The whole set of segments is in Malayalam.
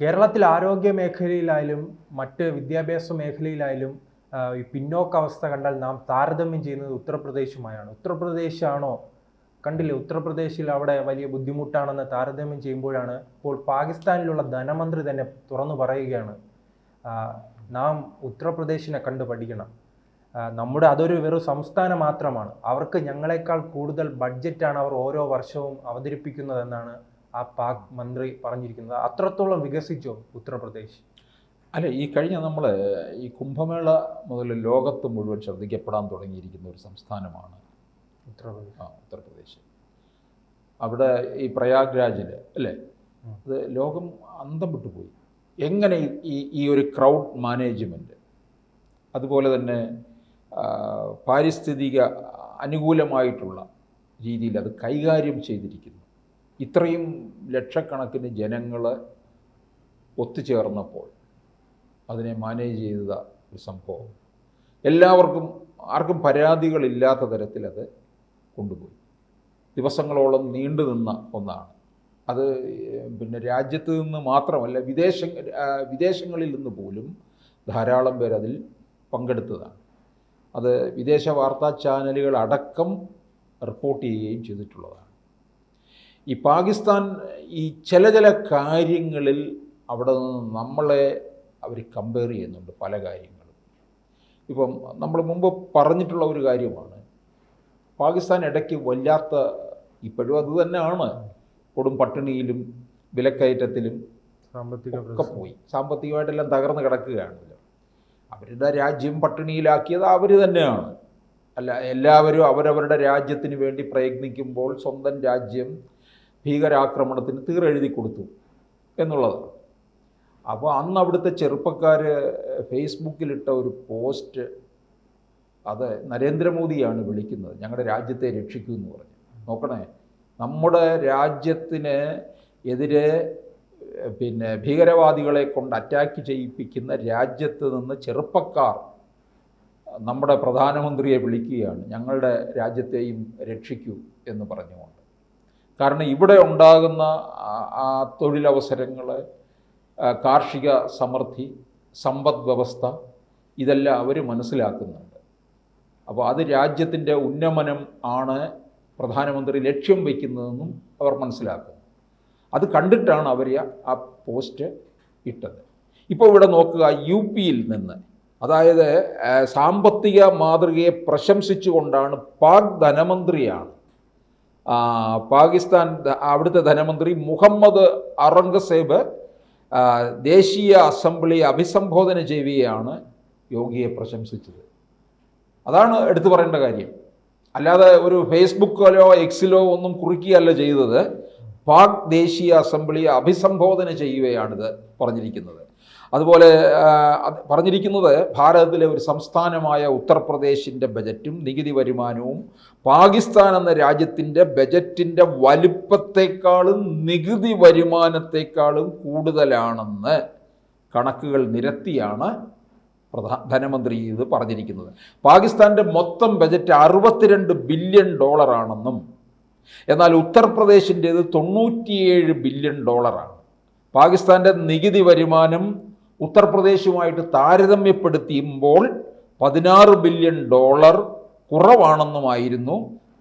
കേരളത്തിൽ ആരോഗ്യ മേഖലയിലായാലും മറ്റ് വിദ്യാഭ്യാസ മേഖലയിലായാലും ഈ പിന്നോക്കാവസ്ഥ കണ്ടാൽ നാം താരതമ്യം ചെയ്യുന്നത് ഉത്തർപ്രദേശുമായാണ്. ഉത്തർപ്രദേശാണോ കണ്ടില്ലേ, ഉത്തർപ്രദേശിൽ അവിടെ വലിയ ബുദ്ധിമുട്ടാണെന്ന് താരതമ്യം ചെയ്യുമ്പോഴാണ് ഇപ്പോൾ പാകിസ്ഥാനിലുള്ള ധനമന്ത്രി തന്നെ തുറന്നു പറയുകയാണ്, നാം ഉത്തർപ്രദേശിനെ കണ്ടു പഠിക്കണം. അതൊരു വെറും സംസ്ഥാനം മാത്രമാണ്, അവർക്ക് ഞങ്ങളെക്കാൾ കൂടുതൽ ബഡ്ജറ്റാണ് അവർ ഓരോ വർഷവും അവതരിപ്പിക്കുന്നതെന്നാണ് ആ പാക് മന്ത്രി പറഞ്ഞിരിക്കുന്നത്. അത്രത്തോളം വികസിച്ചോ ഉത്തർപ്രദേശ്? അല്ല, ഈ കഴിഞ്ഞ നമ്മൾ ഈ കുംഭമേള മുതൽ ലോകത്ത് മുഴുവൻ ശ്രദ്ധിക്കപ്പെടാൻ തുടങ്ങിയിരിക്കുന്ന ഒരു സംസ്ഥാനമാണ് ഉത്തർപ്രദേശ്. അവിടെ ഈ പ്രയാഗ്രാജിൽ അല്ലേ, അത് ലോകം അന്തം വിട്ടുപോയി. എങ്ങനെ ഈ ഒരു ക്രൗഡ് മാനേജ്മെൻറ്റ്, അതുപോലെ തന്നെ പാരിസ്ഥിതിക അനുകൂലമായിട്ടുള്ള രീതിയിൽ അത് കൈകാര്യം ചെയ്തിരിക്കുന്നു. ഇത്രയും ലക്ഷക്കണക്കിന് ജനങ്ങൾ ഒത്തുചേർന്നപ്പോൾ അതിനെ മാനേജ് ചെയ്ത ഒരു സംഭവം, ആർക്കും പരാതികളില്ലാത്ത തരത്തിൽ അത് കൊണ്ടുപോയി. ദിവസങ്ങളോളം നീണ്ടു നിന്ന ഒന്നാണ് അത്. പിന്നെ രാജ്യത്ത് നിന്ന് മാത്രമല്ല, വിദേശങ്ങളിൽ നിന്ന് പോലും ധാരാളം പേർ അതിൽ പങ്കെടുത്തതാണ്. അത് വിദേശ വാർത്താ ചാനലുകൾ അടക്കം റിപ്പോർട്ട് ചെയ്യുകയും ചെയ്തിട്ടുള്ളതാണ്. ഈ പാകിസ്ഥാൻ ഈ ചില കാര്യങ്ങളിൽ അവിടെ നിന്ന് അവർ കമ്പയർ ചെയ്യുന്നുണ്ട് പല കാര്യങ്ങളും. ഇപ്പം നമ്മൾ മുമ്പ് പറഞ്ഞിട്ടുള്ള ഒരു കാര്യമാണ്, പാകിസ്ഥാൻ ഇടയ്ക്ക് വല്ലാത്ത, ഇപ്പോഴും അത് തന്നെയാണ്, കൊടും പട്ടിണിയിലും വിലക്കയറ്റത്തിലും ഒക്കെ പോയി. സാമ്പത്തികമായിട്ടെല്ലാം തകർന്ന് കിടക്കുകയാണല്ലോ. അവരുടെ രാജ്യം പട്ടിണിയിലാക്കിയത് അവർ തന്നെയാണ്. അല്ല, എല്ലാവരും അവരവരുടെ രാജ്യത്തിന് വേണ്ടി പ്രയത്നിക്കുമ്പോൾ സ്വന്തം രാജ്യം ഭീകരാക്രമണത്തിന് തീരെഴുതി കൊടുത്തു എന്നുള്ളതാണ്. അപ്പോൾ അന്ന് അവിടുത്തെ ചെറുപ്പക്കാർ ഫേസ്ബുക്കിലിട്ട ഒരു പോസ്റ്റ്, അത് നരേന്ദ്രമോദിയാണ് വിളിക്കുന്നത്, ഞങ്ങളുടെ രാജ്യത്തെ രക്ഷിക്കൂ എന്ന് പറഞ്ഞു. നോക്കണേ, നമ്മുടെ രാജ്യത്തിന് എതിരെ പിന്നെ ഭീകരവാദികളെ കൊണ്ട് അറ്റാക്ക് ചെയ്യിപ്പിക്കുന്ന രാജ്യത്ത് നിന്ന് ചെറുപ്പക്കാർ നമ്മുടെ പ്രധാനമന്ത്രിയെ വിളിക്കുകയാണ്, ഞങ്ങളുടെ രാജ്യത്തെയും രക്ഷിക്കൂ എന്ന് പറഞ്ഞുകൊണ്ട്. കാരണം ഇവിടെ ഉണ്ടാകുന്ന ആ തൊഴിലവസരങ്ങൾ, കാർഷിക സമൃദ്ധി, സമ്പദ് വ്യവസ്ഥ, ഇതെല്ലാം അവർ മനസ്സിലാക്കുന്നുണ്ട്. അപ്പോൾ അത് രാജ്യത്തിൻ്റെ ഉന്നമനം ആണ് പ്രധാനമന്ത്രി ലക്ഷ്യം വയ്ക്കുന്നതെന്നും അവർ മനസ്സിലാക്കുന്നു. അത് കണ്ടിട്ടാണ് അവർ ആ പോസ്റ്റ് ഇട്ടത്. ഇപ്പോൾ ഇവിടെ നോക്കുക, യു പിയിൽ നിന്ന്, അതായത് സാമ്പത്തിക മാതൃകയെ പ്രശംസിച്ചുകൊണ്ടാണ്, പാക് ധനമന്ത്രിയാണ്, പാകിസ്ഥാൻ അവിടുത്തെ ധനമന്ത്രി മുഹമ്മദ് ഔറംഗസേബ് ദേശീയ അസംബ്ലിയെ അഭിസംബോധന ചെയ്യുകയാണ് യോഗിയെ പ്രശംസിച്ചത്. അതാണ് എടുത്തു പറയേണ്ട കാര്യം. അല്ലാതെ ഒരു ഫേസ്ബുക്കിലോ എക്സിലോ ഒന്നും കുറിക്കുകയല്ല ചെയ്തത്. പാക് ദേശീയ അസംബ്ലിയെ അഭിസംബോധന ചെയ്യുകയാണിത് പറഞ്ഞിരിക്കുന്നത്. അതുപോലെ പറഞ്ഞിരിക്കുന്നത്, ഭാരതത്തിലെ ഒരു സംസ്ഥാനമായ ഉത്തർപ്രദേശിൻ്റെ ബജറ്റും നികുതി വരുമാനവും പാകിസ്ഥാൻ എന്ന രാജ്യത്തിൻ്റെ ബജറ്റിൻ്റെ വലുപ്പത്തെക്കാളും നികുതി വരുമാനത്തെക്കാളും കൂടുതലാണെന്ന് കണക്കുകൾ നിരത്തിയാണ് ധനമന്ത്രി ഇത് പറഞ്ഞിരിക്കുന്നത്. പാകിസ്ഥാൻ്റെ മൊത്തം ബജറ്റ് $62 ബില്യൺ ആണെന്നും, എന്നാൽ ഉത്തർപ്രദേശിൻ്റേത് $97 ബില്യൺ. പാകിസ്ഥാൻ്റെ നികുതി വരുമാനം ഉത്തർപ്രദേശുമായിട്ട് താരതമ്യപ്പെടുത്തിയുമ്പോൾ $16 ബില്യൺ കുറവാണെന്നുമായിരുന്നു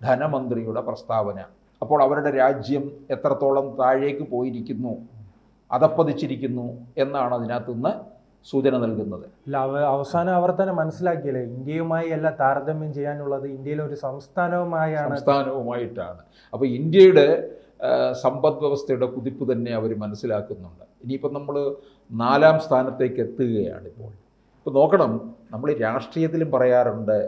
ധനമന്ത്രിയുടെ പ്രസ്താവന. അപ്പോൾ അവരുടെ രാജ്യം എത്രത്തോളം താഴേക്ക് പോയിരിക്കുന്നു, അതപ്പതിച്ചിരിക്കുന്നു എന്നാണ് അതിനകത്തുനിന്ന് സൂചന നൽകുന്നത്. അല്ല, അവസാനം അവർ തന്നെ മനസ്സിലാക്കിയല്ലേ, ഇന്ത്യയുമായി അല്ല താരതമ്യം ചെയ്യാനുള്ളത്, ഇന്ത്യയിലെ ഒരു സംസ്ഥാനവുമായിട്ടാണ്. അപ്പോൾ ഇന്ത്യയുടെ സമ്പദ് വ്യവസ്ഥയുടെ കുതിപ്പ് തന്നെ അവർ മനസ്സിലാക്കുന്നുണ്ട്. ഇനിയിപ്പം നമ്മൾ 4ാം സ്ഥാനത്തേക്ക് എത്തുകയാണ് ഇപ്പോൾ. ഇപ്പോൾ നോക്കണം, നമ്മൾ രാഷ്ട്രീയത്തിലും പറയാറുണ്ട്,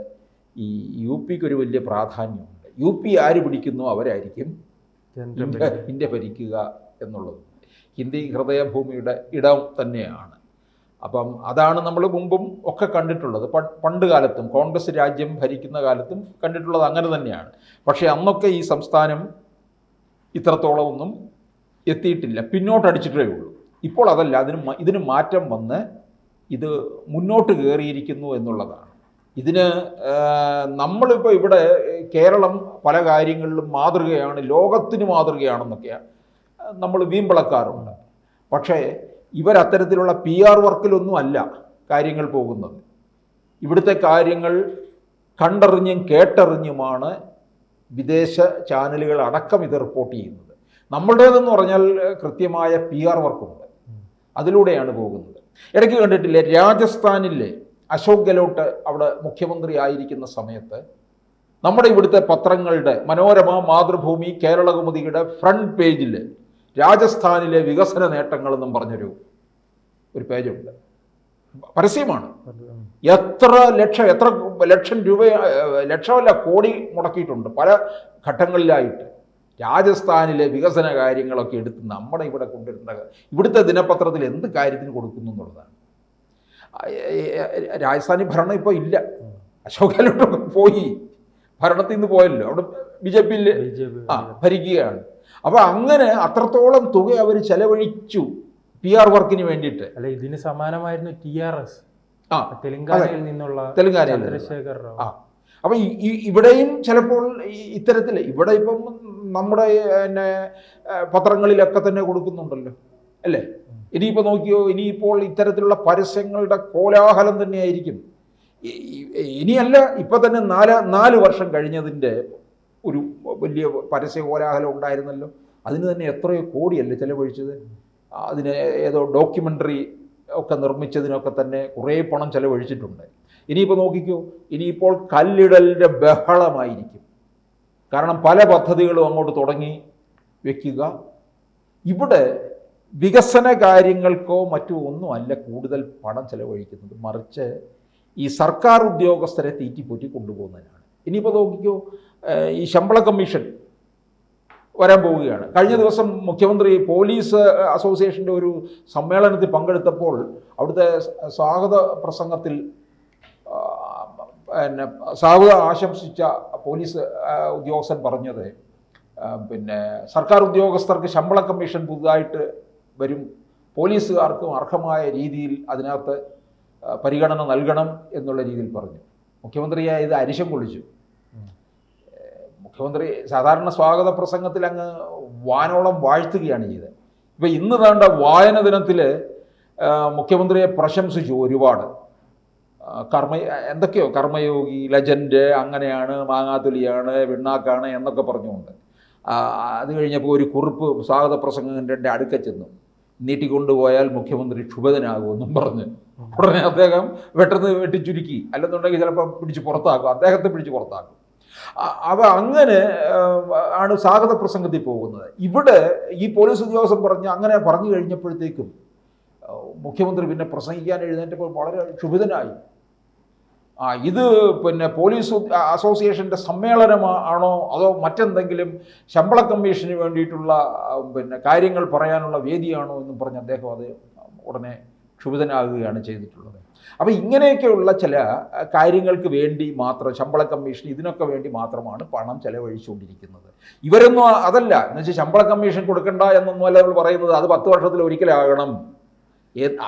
ഈ യു പിക്ക് ഒരു വലിയ പ്രാധാന്യമുണ്ട്. യു പി ആര് പിടിക്കുന്നോ അവരായിരിക്കും ഇന്ത്യ ഭരിക്കുക എന്നുള്ളത്. ഹിന്ദി ഹൃദയഭൂമിയുടെ ഇടം തന്നെയാണ്. അപ്പം അതാണ് നമ്മൾ മുമ്പും ഒക്കെ കണ്ടിട്ടുള്ളത്. പണ്ട് കാലത്തും കോൺഗ്രസ് രാജ്യം ഭരിക്കുന്ന കാലത്തും കണ്ടിട്ടുള്ളത് അങ്ങനെ തന്നെയാണ്. പക്ഷേ അന്നൊക്കെ ഈ സംസ്ഥാനം ഇത്രത്തോളം ഒന്നും എത്തിയിട്ടില്ല, പിന്നോട്ടടിച്ചിട്ടേ ഉള്ളൂ. ഇപ്പോൾ അതല്ല, ഇതിന് മാറ്റം വന്ന് ഇത് മുന്നോട്ട് കയറിയിരിക്കുന്നു എന്നുള്ളതാണ്. ഇതിന് നമ്മളിപ്പോൾ ഇവിടെ കേരളം പല കാര്യങ്ങളിലും മാതൃകയാണ്, ലോകത്തിന് മാതൃകയാണെന്നൊക്കെയാണ് നമ്മൾ വീമ്പിളക്കാറുണ്ട്. പക്ഷേ ഇവരത്തരത്തിലുള്ള PR വർക്കിലൊന്നും അല്ല കാര്യങ്ങൾ പോകുന്നത്. ഇവിടുത്തെ കാര്യങ്ങൾ കണ്ടറിഞ്ഞും കേട്ടറിഞ്ഞുമാണ് വിദേശ ചാനലുകൾ അടക്കം ഇത് റിപ്പോർട്ട് ചെയ്യുന്നത്. നമ്മളുടേതെന്ന് പറഞ്ഞാൽ കൃത്യമായ PR വർക്കുണ്ട്, അതിലൂടെയാണ് പോകുന്നത്. ഇടയ്ക്ക് കണ്ടിട്ടില്ലേ, രാജസ്ഥാനിലെ അശോക് ഗെഹ്ലോട്ട് അവിടെ മുഖ്യമന്ത്രി ആയിരിക്കുന്ന സമയത്ത് നമ്മുടെ ഇവിടുത്തെ പത്രങ്ങളുടെ മനോരമ, മാതൃഭൂമി, കേരളകൗമുദിയുടെ ഫ്രണ്ട് പേജിൽ രാജസ്ഥാനിലെ വികസന നേട്ടങ്ങളെന്നും പറഞ്ഞൊരു പേജുണ്ട്. പരസ്യമാണ്. എത്ര ലക്ഷം രൂപ, ലക്ഷമല്ല കോടി മുടക്കിയിട്ടുണ്ട് പല ഘട്ടങ്ങളിലായിട്ട്. രാജസ്ഥാനിലെ വികസന കാര്യങ്ങളൊക്കെ എടുത്ത് നമ്മുടെ ഇവിടെ കൊണ്ടുവരേണ്ട, ഇവിടുത്തെ ദിനപത്രത്തിൽ എന്ത് കാര്യത്തിന് കൊടുക്കുന്നു എന്നുള്ളതാണ്. രാജസ്ഥാനി ഭരണം ഇപ്പോൾ ഇല്ല, അശോക് ഗെഹ്ലോട്ടൊക്കെ പോയി, ഭരണത്തിൽ നിന്ന് പോയല്ലോ, അവിടെ BJP ഭരിക്കുകയാണ്. അപ്പോൾ അങ്ങനെ അത്രത്തോളം തുക അവർ ചെലവഴിച്ചു PR വർക്കിന് വേണ്ടിയിട്ട്. അല്ല, ഇതിന് സമാനമായിരുന്നു TRS, തെലുങ്കാനയിൽ നിന്നുള്ള ചന്ദ്രശേഖർ റാവു. അപ്പം ഇവിടെയും ചിലപ്പോൾ ഇത്തരത്തിൽ, ഇവിടെ ഇപ്പം നമ്മുടെ പത്രങ്ങളിലൊക്കെ തന്നെ കൊടുക്കുന്നുണ്ടല്ലോ അല്ലേ. ഇനിയിപ്പോൾ നോക്കിയോ, ഇനിയിപ്പോൾ ഇത്തരത്തിലുള്ള പരസ്യങ്ങളുടെ കോലാഹലം തന്നെയായിരിക്കും. ഇനിയല്ല, ഇപ്പം തന്നെ 4 വർഷം കഴിഞ്ഞതിൻ്റെ ഒരു വലിയ പരസ്യ കോലാഹലം ഉണ്ടായിരുന്നല്ലോ. അതിന് തന്നെ എത്രയോ കോടിയല്ലേ ചിലവഴിച്ചത്. അതിന് ഏതോ ഡോക്യുമെൻ്ററി ഒക്കെ നിർമ്മിച്ചതിനൊക്കെ തന്നെ കുറേ പണം ചിലവഴിച്ചിട്ടുണ്ട്. ഇനിയിപ്പോൾ നോക്കിക്കോ, ഇനിയിപ്പോൾ കല്ലിടലിൻ്റെ ബഹളമായിരിക്കും. കാരണം പല പദ്ധതികളും അങ്ങോട്ട് തുടങ്ങി വയ്ക്കുക. ഇവിടെ വികസന കാര്യങ്ങൾക്കോ മറ്റോ ഒന്നും അല്ല കൂടുതൽ പണം ചിലവഴിക്കുന്നത്, മറിച്ച് ഈ സർക്കാർ ഉദ്യോഗസ്ഥരെ തീറ്റിപ്പോറ്റി കൊണ്ടുപോകുന്നതിനാണ്. ഇനിയിപ്പോൾ നോക്കിക്കോ, ഈ ശമ്പള കമ്മീഷൻ വരാൻ പോവുകയാണ്. കഴിഞ്ഞ ദിവസം മുഖ്യമന്ത്രി പോലീസ് അസോസിയേഷൻ്റെ ഒരു സമ്മേളനത്തിൽ പങ്കെടുത്തപ്പോൾ അവിടുത്തെ സ്വാഗത പ്രസംഗത്തിൽ സ്വാഗതം ആശംസിച്ച പോലീസ് ഉദ്യോഗസ്ഥൻ പറഞ്ഞത്, സർക്കാർ ഉദ്യോഗസ്ഥർക്ക് ശമ്പള കമ്മീഷൻ പുതുതായിട്ട് വരും, പോലീസുകാർക്കും അർഹമായ രീതിയിൽ അതിനകത്ത് പരിഗണന നൽകണം എന്നുള്ള രീതിയിൽ പറഞ്ഞു. മുഖ്യമന്ത്രിയായ ഇത് അരിശം കൊള്ളിച്ചു. മുഖ്യമന്ത്രി സാധാരണ സ്വാഗത പ്രസംഗത്തിൽ അങ്ങ് വാനോളം വാഴ്ത്തുകയാണ് ചെയ്തത്. ഇപ്പം ഇന്ന് വേണ്ട വായന ദിനത്തിൽ മുഖ്യമന്ത്രിയെ പ്രശംസിച്ചു ഒരുപാട്. എന്തൊക്കെയോ കർമ്മയോഗി, ലെജൻഡ്, അങ്ങനെയാണ്, മാങ്ങാത്തുലിയാണ്, വിണ്ണാക്കാണ് എന്നൊക്കെ പറഞ്ഞുകൊണ്ട് അത് കഴിഞ്ഞപ്പോൾ ഒരു കുറിപ്പ് സ്വാഗത പ്രസംഗത്തിൻ്റെ അടുക്ക ചെന്നു, നീട്ടിക്കൊണ്ടുപോയാൽ മുഖ്യമന്ത്രി ക്ഷുഭിതനാകുമെന്നും പറഞ്ഞ് ഉടനെ അദ്ദേഹം വെട്ടിച്ചുരുക്കി, അല്ലെന്നുണ്ടെങ്കിൽ ചിലപ്പോൾ പിടിച്ച് പുറത്താക്കും, അദ്ദേഹത്തെ പിടിച്ച് പുറത്താക്കും. അവ അങ്ങനെ ആണ് സ്വാഗത പ്രസംഗത്തിൽ പോകുന്നത്. ഇവിടെ ഈ പോലീസ് ഉദ്യോഗസ്ഥൻ അങ്ങനെ പറഞ്ഞു കഴിഞ്ഞപ്പോഴത്തേക്കും മുഖ്യമന്ത്രി പിന്നെ പ്രസംഗിക്കാൻ എഴുന്നേറ്റപ്പോൾ വളരെ ക്ഷുഭിതനായി. ഇത് പോലീസ് അസോസിയേഷൻ്റെ സമ്മേളനമാണോ അതോ മറ്റെന്തെങ്കിലും ശമ്പള കമ്മീഷന് വേണ്ടിയിട്ടുള്ള കാര്യങ്ങൾ പറയാനുള്ള വേദിയാണോ എന്നും പറഞ്ഞ് അദ്ദേഹം അത് ഉടനെ ക്ഷുഭിതനാകുകയാണ് ചെയ്തിട്ടുള്ളത്. അപ്പോൾ ഇങ്ങനെയൊക്കെയുള്ള ചില കാര്യങ്ങൾക്ക് വേണ്ടി മാത്രം, ശമ്പള കമ്മീഷൻ ഇതിനൊക്കെ വേണ്ടി മാത്രമാണ് പണം ചെലവഴിച്ചുകൊണ്ടിരിക്കുന്നത്. ഇവരൊന്നും അതല്ല, എന്നുവെച്ചാൽ ശമ്പള കമ്മീഷൻ കൊടുക്കണ്ട എന്നൊന്നുമല്ല നമ്മൾ പറയുന്നത്, അത് 10 വർഷത്തിൽ ഒരിക്കലാകണം,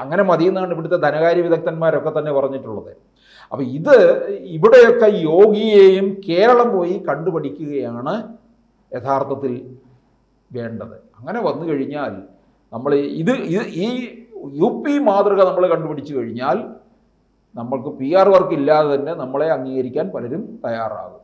അങ്ങനെ മതിയെന്നാണ് ഇവിടുത്തെ ധനകാര്യ വിദഗ്ധന്മാരൊക്കെ തന്നെ പറഞ്ഞിട്ടുള്ളത്. അപ്പോൾ ഇവിടെയൊക്കെ യോഗിയെയും കേരളം പോയി കണ്ടുപഠിക്കുകയാണ് യഥാർത്ഥത്തിൽ വേണ്ടത്. അങ്ങനെ വന്നു കഴിഞ്ഞാൽ നമ്മൾ ഈ UP മാതൃക നമ്മൾ കണ്ടുപിടിച്ചു കഴിഞ്ഞാൽ നമ്മൾക്ക് PR വർക്ക് ഇല്ലാതെ തന്നെ നമ്മളെ അംഗീകരിക്കാൻ പലരും തയ്യാറാകും.